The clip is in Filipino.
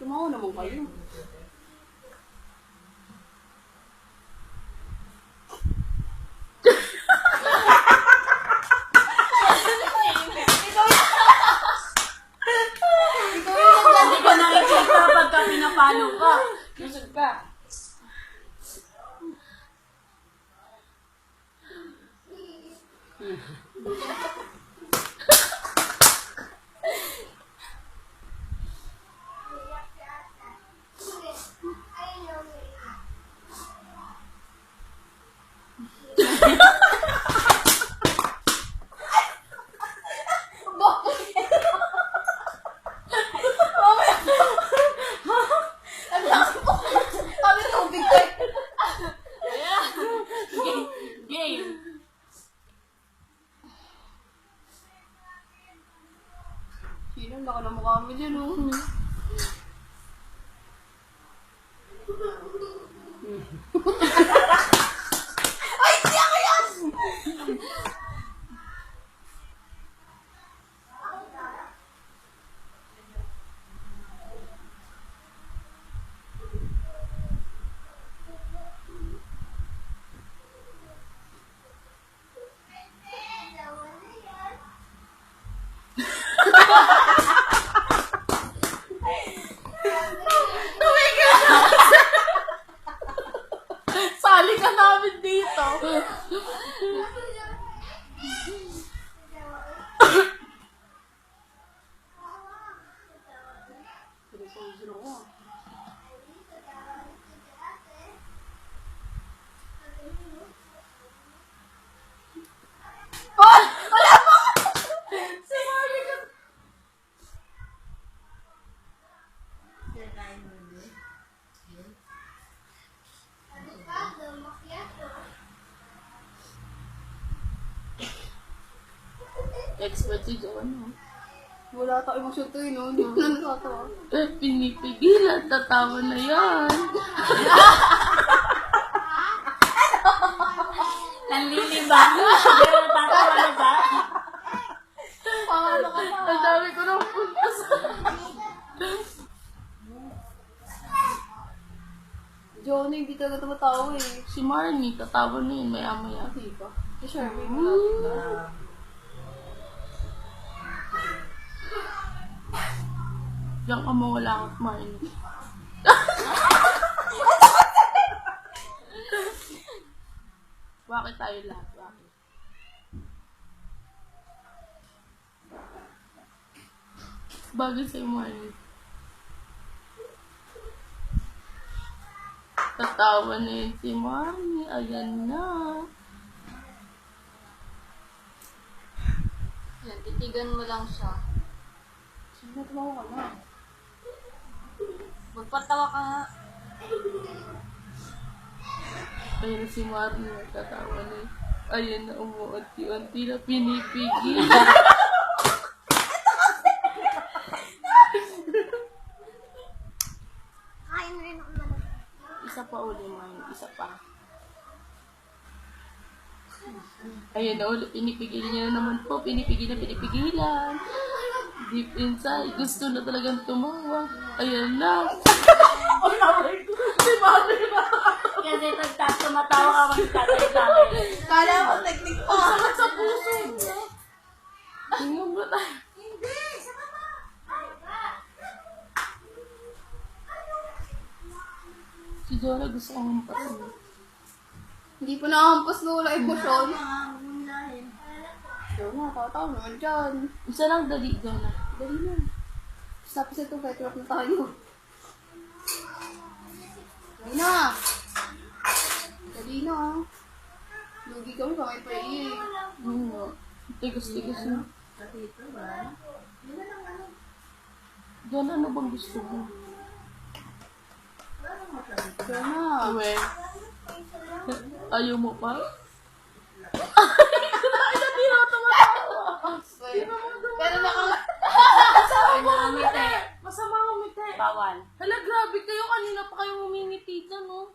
Tumawa naman kayo. Hindi ko nakikita pagka pinapalo ka. Lusog ka. Game. Sino? Laka na mukha mo dyan, oh. Ay, hindi ako yan! Sali ka namin dito. Wala pa! Si Marley ka. Expert si John. Wala tayong emosyon to yun, no? Hindi ko na natatawa. Pinipigilan, tatawa na yan. Nanlilibang. Pero tatawa na ba? Paano ka na? Ang dami ko nang punta sa... Johnny, hindi talaga tumatawa eh. Si Marnie, tatawa na yun, maya-maya. Hindi ba? Si Sherwin, malapit na. Diyan ka mawala at Marnie. Bakit tayo lahat? Bakit? Bagay sa'yo, Marnie. Tatawa na yun si Marnie. Ayan na. Yan, titigan mo lang siya. Sino tumawa ka na? Magpatawa ka nga. Ayun na si Marnie. Tatawa na yun. Ayan na, umuunti-unti na pinipigil. Kain rin ako na. Isa pa uli, Marnie. Isa pa. Ayun na ulit, pinipigil niya na naman po. Pinipigilan. Deep inside, gusto na talagang tumawa. Ayan na. Ang naway ko! Si Mami na! Kasi tumatawa ka magtatay-tatay. Kala ko technique pa! Ang sakit sa puso. Tingnan mo tayo. Si Jola gusto kong hampasin. Hindi pa nakahampas na wala emosyon. Yun na, tatawa naman dyan. Isa lang dali, Jola. Dali na. Tapos ito, kahit na tayo. Dali na! Dali na ah. Lugi kami pa may paii. Tigas-tigas na. Jola, ano bang gusto mo? Kaya na. Uwe. Ayaw mo pa? Pero Masama ang umiti. Bawal. Hala, grabe kayo. Kanina pa kayo umingiti dyan, no?